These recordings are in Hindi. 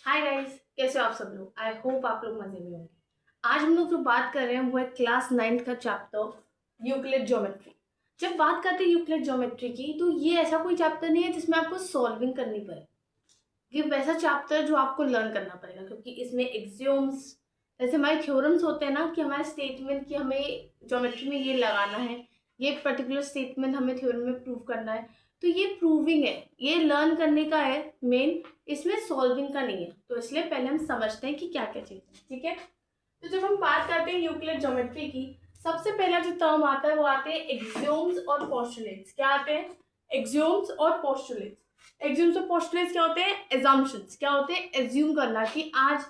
हाय गाइस, कैसे हो आप सब लोग। आई होप आप लोग मजे में होंगे। आज हम लोग जो बात कर रहे हैं वो है क्लास 9th का चैप्टर यूक्लिड ज्योमेट्री। जब बात करते हैं यूक्लिड ज्योमेट्री की तो ये ऐसा कोई चैप्टर नहीं है जिसमें आपको सॉल्विंग करनी पड़े। ये वैसा चैप्टर जो आपको लर्न करना पड़ेगा, क्योंकि इसमें एक्सियोम्स, जैसे हमारे थ्योरम्स होते हैं ना, कि हमारे स्टेटमेंट की हमें ज्योमेट्री में ये लगाना है, ये पर्टिकुलर स्टेटमेंट हमें थ्योरम में प्रूव करना है। तो ये प्रूविंग है, ये लर्न करने का है मेन, इसमें सॉल्विंग का नहीं है। तो इसलिए पहले हम समझते हैं कि क्या क्या चीज़ है। ठीक है, तो जब हम बात करते हैं यूक्लिड ज्योमेट्री की, सबसे पहला जो टर्म आता है वो आते हैं एक्सियोम्स और पोस्टुलेट्स। क्या आते हैं? एक्सियोम्स और पोस्टुलेट्स। एक्सियोम्स और पोस्टुलेट्स क्या होते हैं? एजम्पशंस। क्या होते हैं? एज्यूम करना कि आज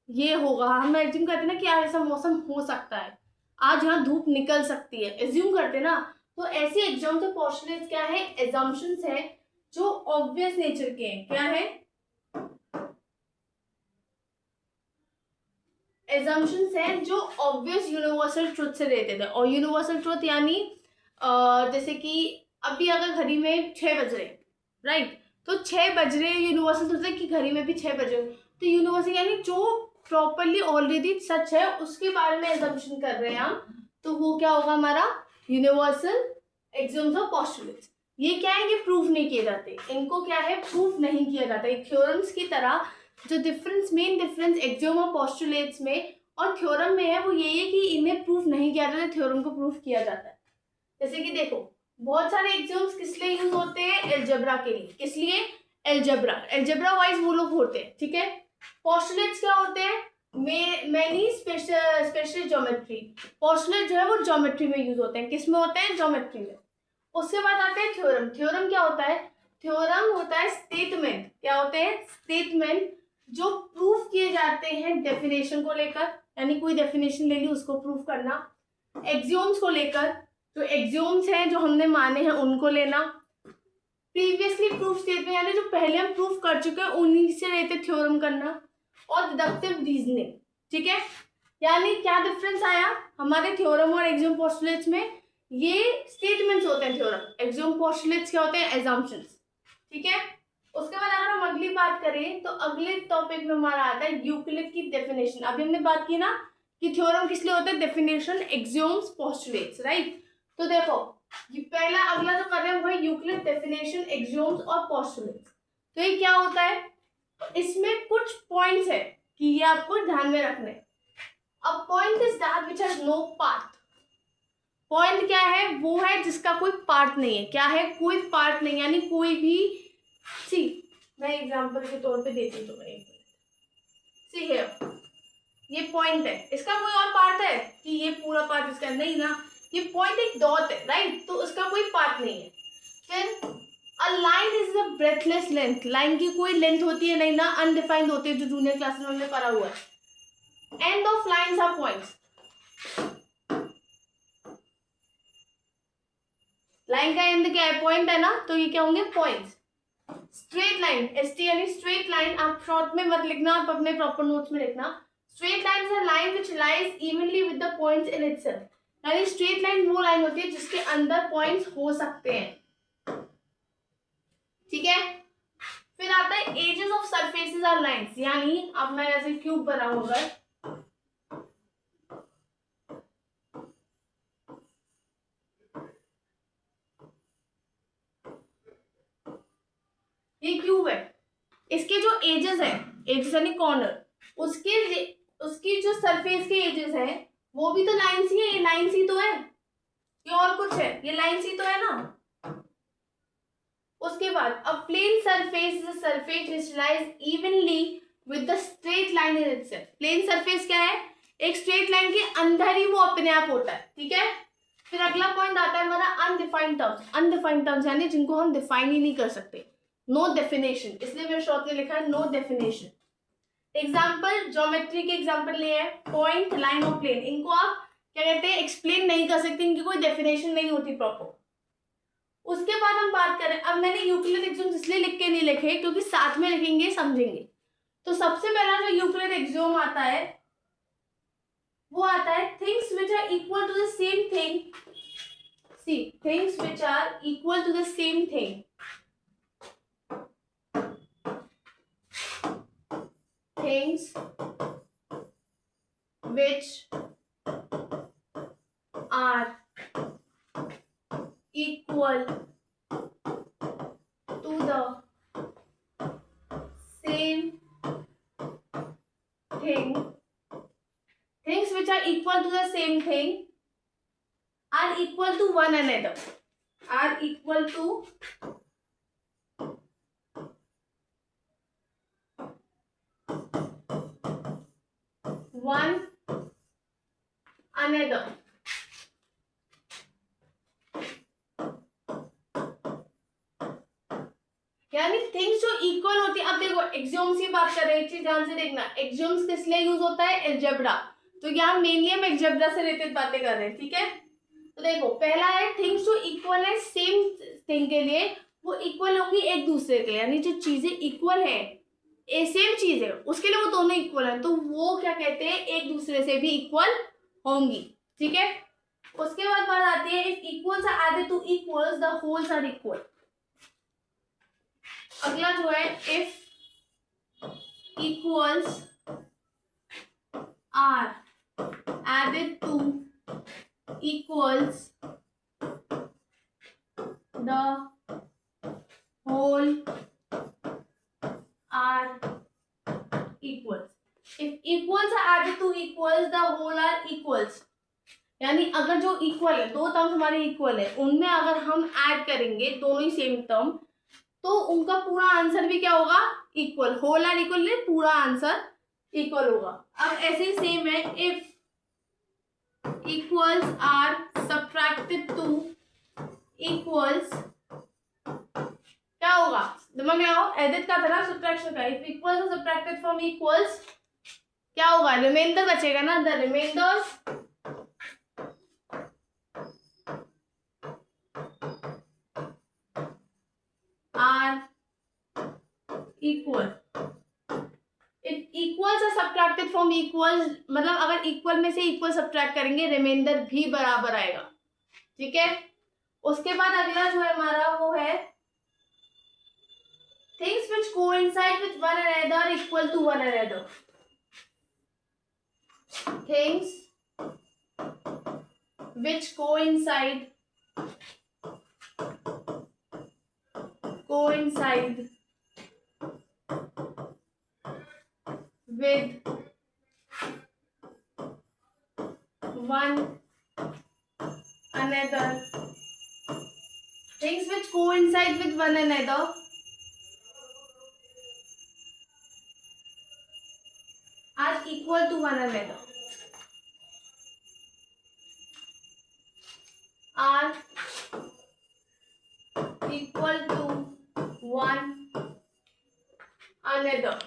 ये होगा। हम एज्यूम करते हैं ना कि आज ऐसा मौसम हो सकता है, आज यहाँ धूप निकल सकती है, एज्यूम करते हैं ना। तो ऐसे एक्सियोम्स और पोस्टुलेट्स क्या है? एजम्पशंस है जो ऑब्वियस नेचर के हैं। क्या है? एजम्पशंस हैं जो ऑब्वियस यूनिवर्सल ट्रुथ से रिलेटेड है। और यूनिवर्सल ट्रुथ यानी जैसे कि अभी अगर घड़ी में 6 बज रहे, राइट, तो 6 बज रहे यूनिवर्सल ट्रुथ है कि घड़ी में भी 6 बज रहे। तो यूनिवर्सल यानी जो प्रॉपरली ऑलरेडी सच है उसके बारे में एजम्पशन कर रहे हैं हम, तो वो क्या होगा हमारा? यूनिवर्सल एक्सियोम्स और पोस्टुलेट्स। ये क्या है? ये प्रूफ नहीं किए जाते, इनको क्या है? प्रूफ नहीं किया जाता। थ्योरम्स की तरह जो डिफरेंस, मेन डिफरेंस एक्सियोम और पोस्टुलेट्स में और थ्योरम में है वो यही है कि इन्हें प्रूफ नहीं किया जाता, थ्योरम को प्रूफ किया जाता है। जैसे कि देखो, बहुत सारे एक्सियोम्स किस लिए यूज होते हैं? एल्जेब्रा के लिए। किस लिए? एल्जेब्रा, एल्जेब्रा वाइज वो लोग होते हैं। ठीक है। पोस्टुलेट्स क्या होते हैं? Many special geometry. पोस्टुलेट जो है वो ज्योमेट्री में यूज होते हैं। किस में होते हैं? ज्योमेट्री में। उसके बाद आते हैं थ्योरम। थ्योरम क्या होता है? थ्योरम होता है स्टेटमेंट। क्या होते हैं? स्टेटमेंट जो प्रूफ किए जाते हैं डेफिनेशन को लेकर, यानी कोई डेफिनेशन ले ली उसको प्रूफ करना। एक्सियोम्स को लेकर, जो एक्सियोम्स हैं जो हमने माने हैं उनको लेना। प्रीवियसली प्रूफ स्टेटमेंट यानी जो पहले हम प्रूफ कर चुके हैं उन्हीं से रिलेटेड थ्योरम करना। और डिडक्टिव रीजनिंग। ठीक है, यानी क्या डिफरेंस आया हमारे थ्योरम और एक्सियोम पोस्टुलेट्स में? ये स्टेटमेंट्स होते हैं थ्योरम, एक्सियोम पोस्टुलेट्स क्या होते हैं? एजम्पशंस। ठीक है। उसके बाद अगर हम अगली बात करें तो अगले टॉपिक में हमारा आता है यूक्लिड की डेफिनेशन। अभी हमने बात की ना कि थ्योरम किस लिए होता है? Definition, axioms, postulates, right. तो देखो, ये पहला अगला जो कर रहे हैं वो है यूक्लिड डेफिनेशन, एक्सियोम्स और पोस्टुलेट्स। तो ये क्या होता है? इसमें कुछ पॉइंट्स है कि ये आपको ध्यान में रखने। अब point is that which has no part. Point क्या है? वो है जिसका कोई पार्ट नहीं है। क्या है? कोई पार्ट नहीं, यानी कोई भी, सी मैं एग्जांपल के तौर पे देती हूँ तुम्हें। सी हियर, ये पॉइंट है, इसका कोई और पार्ट है कि ये पूरा पार्ट इसका? नहीं ना। ये पॉइंट एक डॉट है, राइट, तो उसका कोई पार्ट नहीं है। फिर a line is a breathless length. Line की कोई लेंथ होती है नहीं ना, अनडिफाइंड होती है, जो जूनियर क्लासेस में हमने पढ़ा हुआ है। End of lines are points. Line का एंड क्या है? पॉइंट है ना, तो ये क्या होंगे? पॉइंट्स। स्ट्रेट लाइन, एसटी यानी स्ट्रेट लाइन, आप शॉर्ट में मत लिखना, आप अपने प्रॉपर नोट्स में लिखना। Straight line is a line which lies evenly with the points in itself. यानी स्ट्रेट लाइन वो लाइन होती है जिसके अंदर पॉइंट्स हो सकते हैं। ठीक है। फिर आता है edges of surfaces are lines. यानी अब मैं ऐसे क्यूब बनाऊंगा, ये क्यूब है, इसके जो एजेस है, एजेस यानी कॉर्नर, उसके उसकी जो सरफेस के एजेस है वो भी तो लाइंस ही है। ये लाइंस ही तो है, ये और कुछ है? ये लाइंस ही तो है ना। उसके बाद a plane surface is a surface which lies evenly with the straight line in itself. Plane surface क्या है? एक स्ट्रेट लाइन के अंदर ही वो अपने आप होता है। ठीक है। फिर अगला पॉइंट आता है हमारा अनडिफाइंड टर्म्स। अनडिफाइंड टर्म्स यानी जिनको हम डिफाइन ही नहीं कर सकते। नो डेफिनेशन, इसलिए मैंने शॉर्ट में लिखा है नो डेफिनेशन। एग्जाम्पल, ज्योमेट्री के एग्जाम्पल लिए है पॉइंट, लाइन और प्लेन। इनको आप क्या कहते हैं? एक्सप्लेन नहीं कर सकते, इनकी कोई डेफिनेशन नहीं होती प्रॉपर। उसके बाद हम बात करें, अब मैंने यूक्लिड एक्सियोम्स इसलिए लिख के नहीं लिखे क्योंकि साथ में लिखेंगे समझेंगे। तो सबसे पहला जो यूक्लिड एक्सियोम आता है वो आता है things which are equal to the same thing. See, things which are equal to the same thing things which are equal to the same thing, things which are equal to the same thing are equal to one another, are equal to one another. यानी थिंग्स जो इक्वल होती है, अब देखो एक्सियोम्स की बात कर रहे हैं, चीज ध्यान से देखना, एक्सियोम्स किस लिए यूज होता है, अलजेब्रा, तो यहाँ मेनली हम अलजेब्रा से रिलेटेड बातें कर रहे हैं, ठीक है। तो देखो पहला है थिंग्स जो इक्वल है सेम थिंग के लिए, वो इक्वल होंगी एक दूसरे के लिए, यानी जो चीजें इक्वल है, सेम चीज है, उसके लिए वो दोनों इक्वल हैं, तो वो क्या कहते हैं, एक दूसरे से भी इक्वल होंगी, ठीक है। उसके बाद बात आती है if equals are added to equals the wholes are equal. अगला जो है if equals are added to equals the whole are equals. If equals are added to equals the whole are equals, यानी अगर जो इक्वल है, दो टर्म्स हमारे इक्वल है, उनमें अगर हम ऐड करेंगे दोनों ही सेम टर्म, तो उनका पूरा आंसर भी क्या होगा, इक्वल, होल आर इक्वल, पूरा आंसर इक्वल होगा। अब ऐसे ही सेम है if equals are subtracted to equals, क्या होगा, दिमाग में आओ, एडिट का था ना, सब्ट्रैक्शन का, if equals are subtracted from equals क्या होगा, रिमाइंडर बचेगा ना, the remainders are equal. If equals are subtracted from equals, मतलब अगर इक्वल में से इक्वल सब्ट्रैक्ट करेंगे, रिमाइंडर भी बराबर आएगा, ठीक है। उसके बाद अगला जो है हमारा वो है things which coincide with one another equal to one another. Things which coincide with one another, things which coincide with one another are equal to one another, are equal to one another।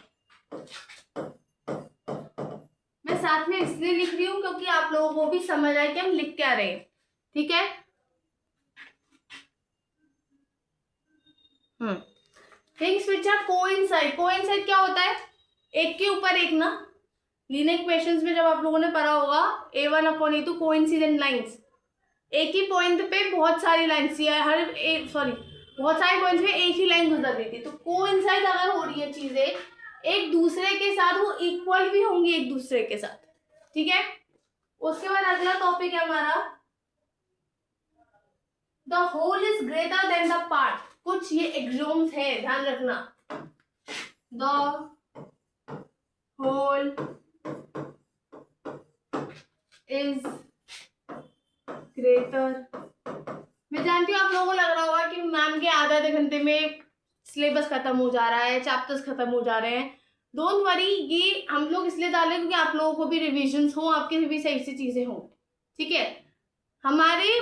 मैं साथ में इसलिए लिख रही हूँ क्योंकि आप लोगों को भी समझ आए कि हम लिख क्या रहे हैं, ठीक है। Things which are coincide, coincide क्या होता है, एक के ऊपर एक ना, लीनियर इक्वेशंस में जब आप लोगों ने पढ़ा होगा A1/A2 कोइंसिडेंट लाइंस, एक ही पॉइंट पे बहुत सारी लाइन्स, बहुत सारे पॉइंट्स पे एक ही लाइन गुजर रही थी, तो कोइंसाइड अगर हो रही है चीजें एक दूसरे के साथ, वो इक्वल भी होंगी एक दूसरे के साथ, ठीक है। उसके बाद अगला टॉपिक है हमारा the whole is greater than the part. कुछ ये एक्सियोम्स है, ध्यान रखना, द होल इज ग्रेटर। मैं जानती हूँ आप लोगों को लग रहा होगा कि मैम के आधे घंटे में सिलेबस खत्म हो जा रहा है, चैप्टर्स खत्म हो जा रहे हैं। डोंट वरी, ये हम लोग इसलिए डालें क्योंकि आप लोगों को भी रिविजन्स हो, आपके भी सही से चीजें हो, ठीक है। हमारे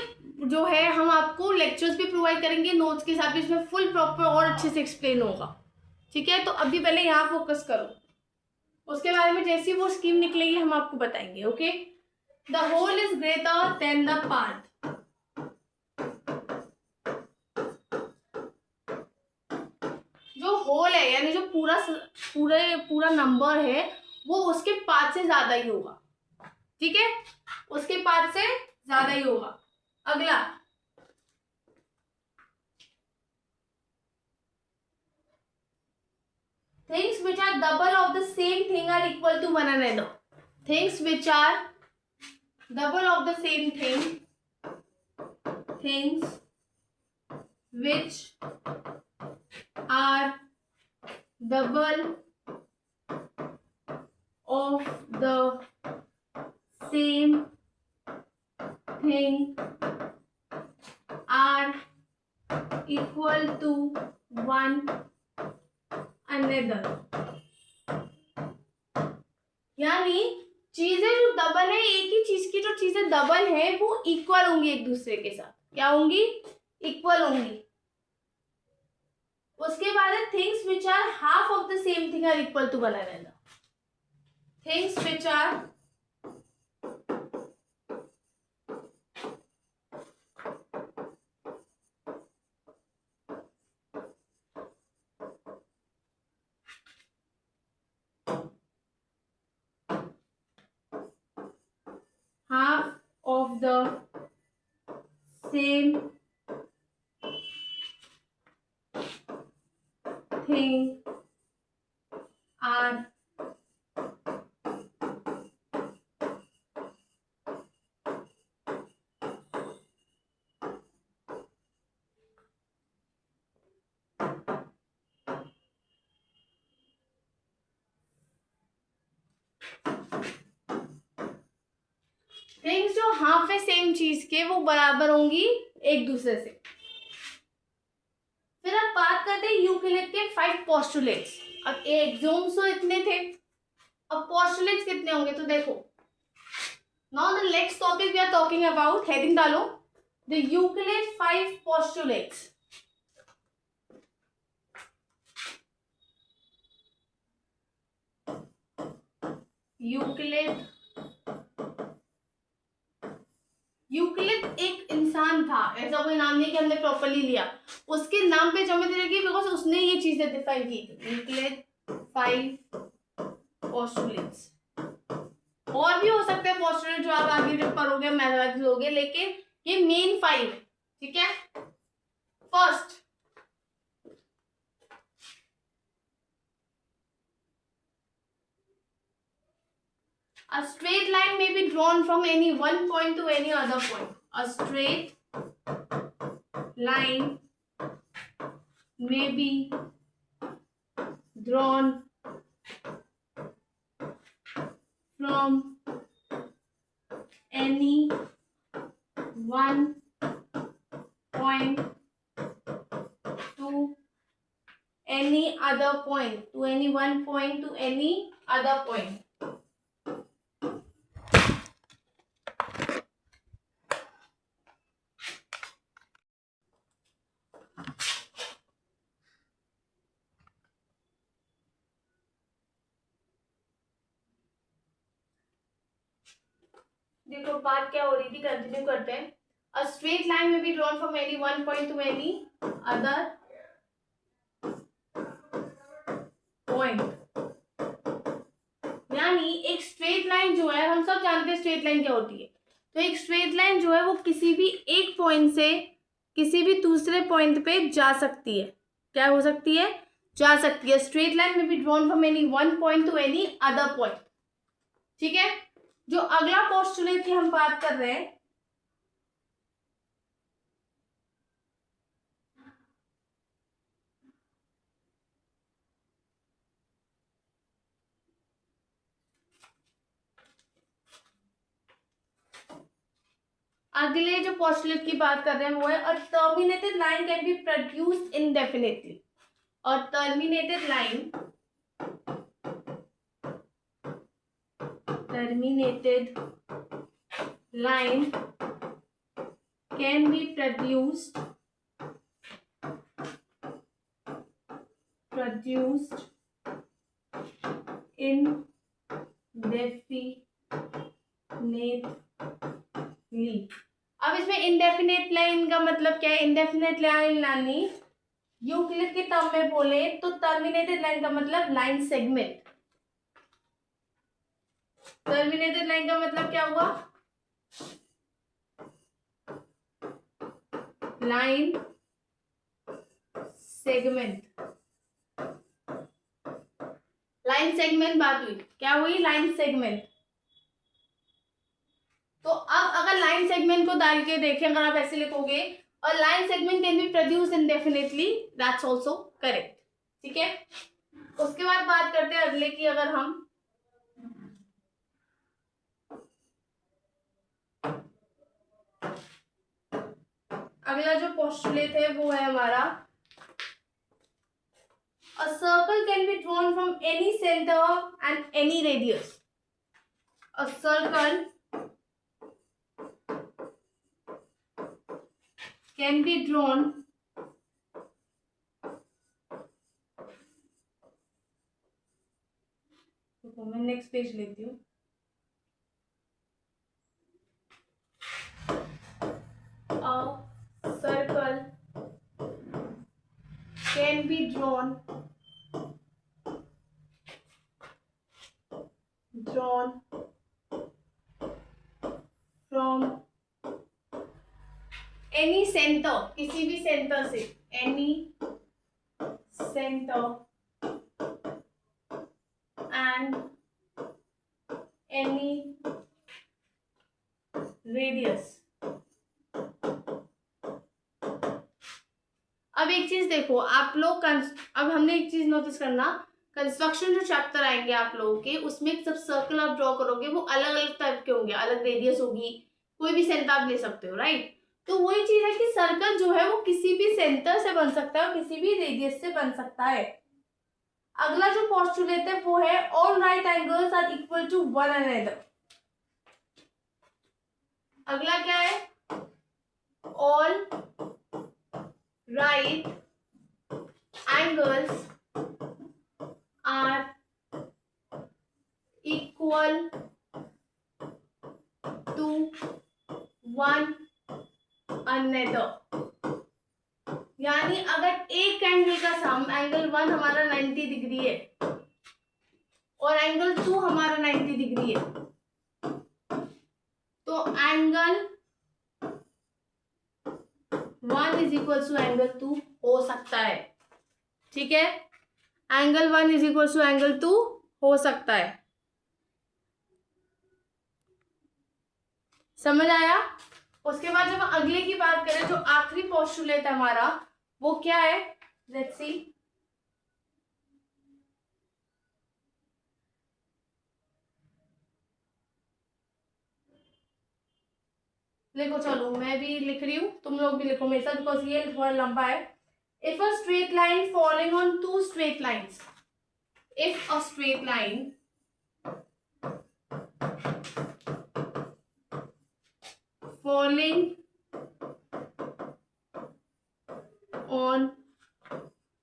जो है हम आपको लेक्चर्स भी प्रोवाइड करेंगे नोट्स के साथ भी, इसमें फुल प्रॉपर और अच्छे से एक्सप्लेन होगा, ठीक है। तो अभी पहले यहाँ फोकस करो, उसके बारे में जैसी वो स्कीम निकलेगी हम आपको बताएंगे, okay. The whole is greater than the part. जो होल है यानी जो पूरा नंबर है वो उसके पार्ट से ज्यादा ही होगा, ठीक है, उसके पार्ट से ज्यादा ही होगा। अगला things things which are double of the same thing are equal to one another. Things which are double of the same thing, things which are double of the same thing are equal to one another. यानी चीजें जो डबल है, एक ही चीज की जो चीजें डबल है वो इक्वल होंगी एक दूसरे के साथ. क्या होंगी? इक्वल होंगी. उसके बाद है things which are half of the same thing are equal to one another. Things which are half of the same thing are things जो हाफ है सेम चीज के वो बराबर होंगी एक दूसरे से. फिर अब बात करते हैं यूक्लिड के 5 पोस्टुलेट्स. अब एक्सोम्स तो इतने थे, अब पोस्टुलेट्स कितने होंगे? तो देखो, now the next topic we are talking about, heading डालो, द यूक्लिड 5 पोस्टुलेट्स. यूक्लिड एक इंसान था, ऐसा कोई नाम नहीं कि हमने प्रॉपर्ली लिया. उसके नाम पे ज्योमेट्री रखी बिकॉज उसने ये चीजें डिफाइन की थी. Euclid 5 postulates. और भी हो सकते हैं पोस्टुलेट जो आप आगे जब पढ़ोगे मैथमेटिक्स लोगे, लेकिन ये मेन 5 है. ठीक है. First, a straight line may be drawn from any one point to any other point. A straight line may be drawn from any one point to any other point. To any one point to any other point. देखो बात क्या हो रही थी, कंटिन्यू करते हैं. A straight line may be drawn from any one point to any other point. यानी एक स्ट्रेट लाइन जो है, हम सब जानते हैं स्ट्रेट लाइन क्या होती है. तो एक स्ट्रेट लाइन जो है वो किसी भी एक पॉइंट से किसी भी दूसरे पॉइंट पे जा सकती है. क्या हो सकती है? जा सकती है. स्ट्रेट लाइन में be drawn from any one point two any other point. ठीक है. जो अगला पोस्टुलेट की हम बात कर रहे हैं, अगले जो पोस्टुलेट की बात कर रहे हैं वो है a terminated line can be produced indefinitely. और terminated line can be produced indefinitely. अब इसमें इंडेफिनेट लाइन का मतलब क्या है? इंडेफिनेट लाइन यानी यूक्लिड के टर्म में बोले तो टर्मिनेटेड लाइन का मतलब लाइन सेगमेंट. टर्मिनेटेड लाइन का मतलब क्या हुआ? Line segment. लाइन सेगमेंट बात हुई, क्या हुई, लाइन सेगमेंट। तो अब अगर लाइन सेगमेंट को डाल के देखें, अगर आप ऐसे लिखोगे, और line segment can be produce indefinitely, that's also correct. ठीक है, उसके बाद बात करते हैं अगले की। अगर हम अगला जो पोस्टुलेट है वो है हमारा, a circle can be drawn from any center and any radius. A circle can be drawn तो मैं नेक्स्ट पेज लेती हूँ। A circle can be drawn from any center, किसी भी सेंटर से, any center and any radius। अब एक चीज देखो आप लोग, अब हमने एक चीज नोटिस करना, कंस्ट्रक्शन जो चैप्टर आएंगे आप लोगों के, उसमें सब सर्कल आप ड्रॉ करोगे वो अलग अलग टाइप के होंगे, अलग रेडियस होगी, कोई भी सेंटर आप ले सकते हो, राइट। तो वही चीज है कि सर्कल जो है वो किसी भी सेंटर से बन सकता है और किसी भी रेडियस से बन सकता है। अगला जो पोस्टुलेट है वो है all right angles are equal to one another. अगला क्या है, all right angles are equal to one another। यानी अगर एक एंगल का सम, एंगल 1 हमारा 90 डिग्री है और एंगल 2 हमारा 90 डिग्री है, तो angle 1 is equal to angle 2 हो सकता है। ठीक है, angle 1 is equal to angle 2 हो सकता है। समझ आया। उसके बाद जब हम अगले की बात करें, जो आखिरी पोस्टुलेट है हमारा, वो क्या है, लेट्स सी। लिखो, चलो मैं भी लिख रही हूँ, तुम लोग भी लिखो मेरे साथ, बिकॉज ये थोड़ा लंबा है। If a straight line following on two straight lines, if a straight line falling on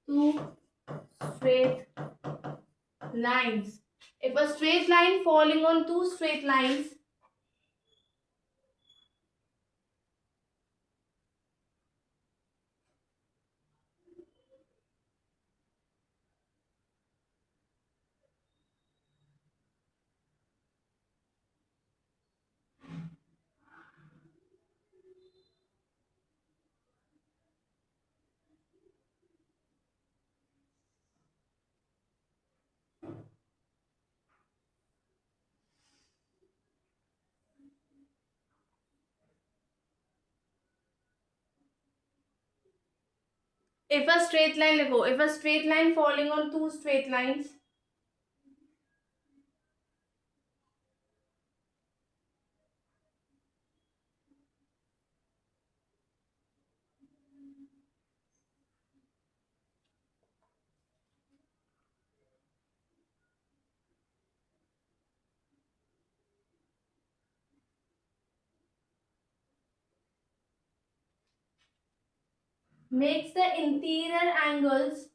two straight lines, if a straight line falling on two straight lines if a straight line, लिखो, if a straight line falling on two straight lines makes the interior angles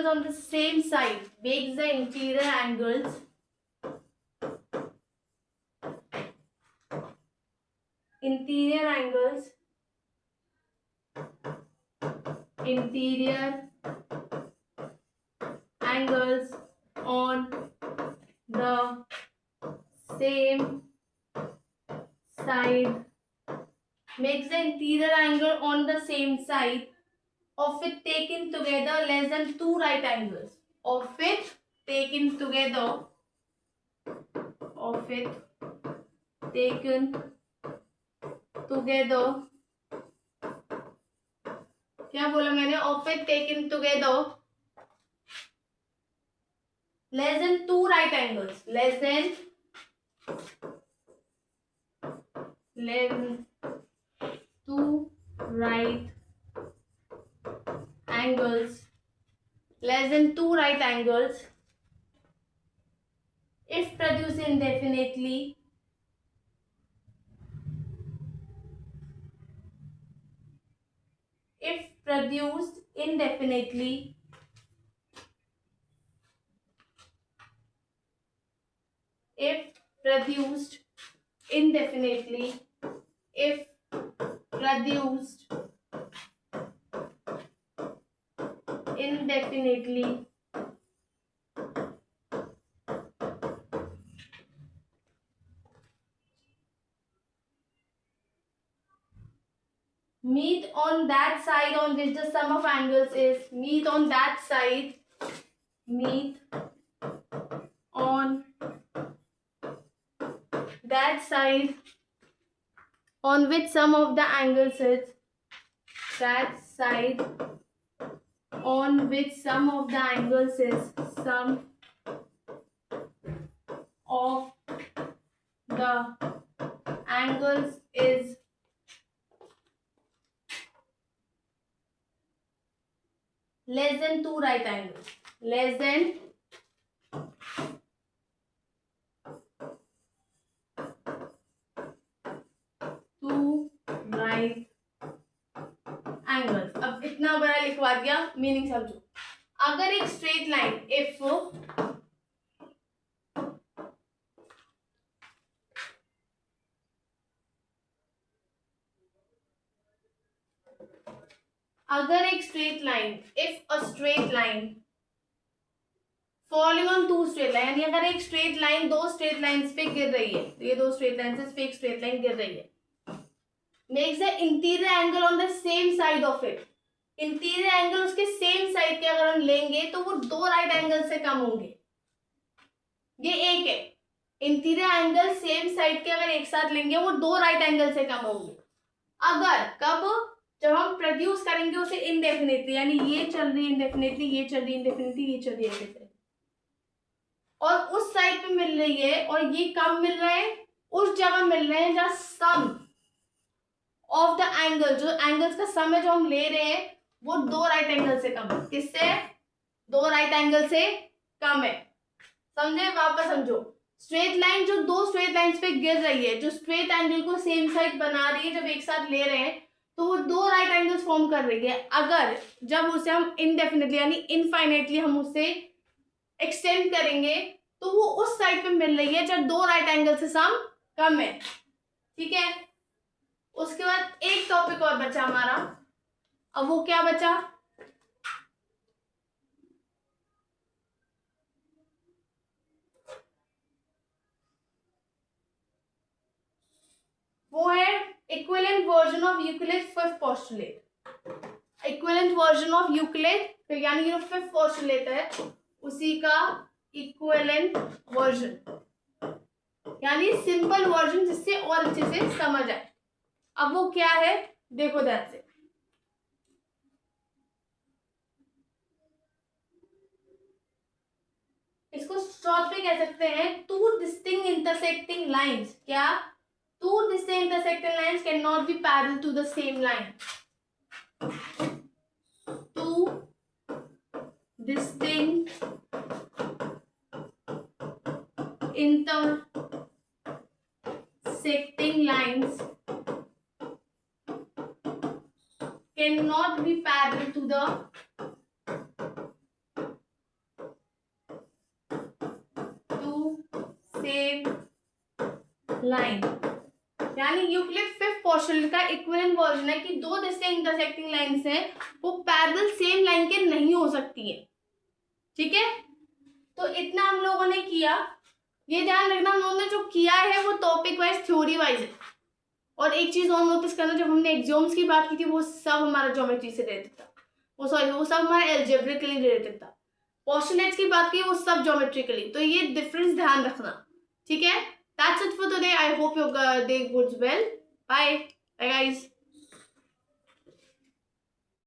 on the same side, makes the interior angles on the same side, makes the interior angle on the same side of it taken together less than two right angles। of it taken together, of it taken together, क्या बोला मैंने, of it taken together less than two right angles, less than two right angles, less than two right angles, if produced indefinitely, if produced indefinitely, if produced indefinitely, if produced indefinitely, meet on that side on which the sum of angles is, meet on that side, meet on that side on which sum of the angles is, that side on which sum of the angles is, sum of the angles is less than two right angles, less than two right angles. अब इतना बड़ा लिखवा दिया, मीनिंग समझो. अगर एक स्ट्रेट लाइन, इफ अगर एक straight line, if a straight line following on two straight line, यानी अगर एक स्ट्रेट लाइन दो स्ट्रेट लाइंस पे गिर रही है, तो ये दो स्ट्रेट लाइंस पे एक स्ट्रेट लाइन गिर रही है, makes the interior angle on the same side of it, interior angle उसके सेम साइड के अगर हम लेंगे तो वो दो राइट एंगल से कम होंगे. ये एक है, इंटीरियर एंगल सेम साइड के अगर एक साथ लेंगे वो दो राइट एंगल से कम होंगे. अगर कब, जब हम प्रोड्यूस करेंगे उसे इनडेफिनेटली, यानी ये चल रही है इनडेफिनेटली, ये चल रही है इनडेफिनेटली, ये चल रही है इनडेफिनेटली, और उस साइड पे मिल रही है, और ये कब मिल रहे हैं, उस जगह मिल रहे हैं जहां सम ऑफ द एंगल, जो एंगल्स का सम है जो हम ले रहे हैं वो दो राइट एंगल से कम है. किससे? दो राइट एंगल से कम है. समझे? वापस समझो. स्ट्रेट लाइन जो दो स्ट्रेट लाइंस पे गिर रही है, जो स्ट्रेट एंगल को सेम साइड बना रही है, जब एक साथ ले रहे हैं तो वो दो राइट एंगल्स फॉर्म कर रही है. अगर जब उसे हम इनडेफिनेटली यानी इनफाइनाइटली हम उसे एक्सटेंड करेंगे तो वो उस साइड पे मिल रही है जब दो राइट एंगल से सम कम है. ठीक है. उसके बाद एक टॉपिक और बचा हमारा. अब वो क्या बचा? वो है equivalent version of Euclid fifth postulate. Equivalent version of Euclid, तो यानी जो फिफ्थ पोस्टुलेट है उसी का इक्विवेलेंट वर्जन, यानी सिंपल वर्जन जिससे और अच्छे से समझ आए. अब वो क्या है देखो ध्यान से. इसको शॉर्ट पे कह सकते हैं टू डिस्टिंक्ट इंटरसेक्टिंग लाइंस. क्या? Two distinct intersecting lines can not be parallel to the same line. Two distinct intersecting lines cannot be parallel to the same line. यानी यूक्लिड फिफ्थ पोस्टुलेट का इक्विवेलेंट वर्जन है कि दो डिस्टिंक्ट इंटरसेक्टिंग लाइंस हैं वो पैरेलल सेम लाइन के नहीं हो सकती है. ठीक है. तो इतना हम लोगों ने किया. ये ध्यान रखना हम लोगों ने जो किया है वो टॉपिक वाइज थ्योरी वाइज है. और एक चीज और नोटिस करना, जब हमने एक्सोम्स की बात की थी वो सब हमारा ज्योमेट्री से रिलेटेड था, वो सब हमारा एल्जेब्रिकली रिलेटेड था. पोस्टुलेट्स की बात की वो सब ज्योमेट्रिकली, तो ये डिफरेंस ध्यान रखना, ठीक है। That's it for today, I hope your day goes well, bye bye guys.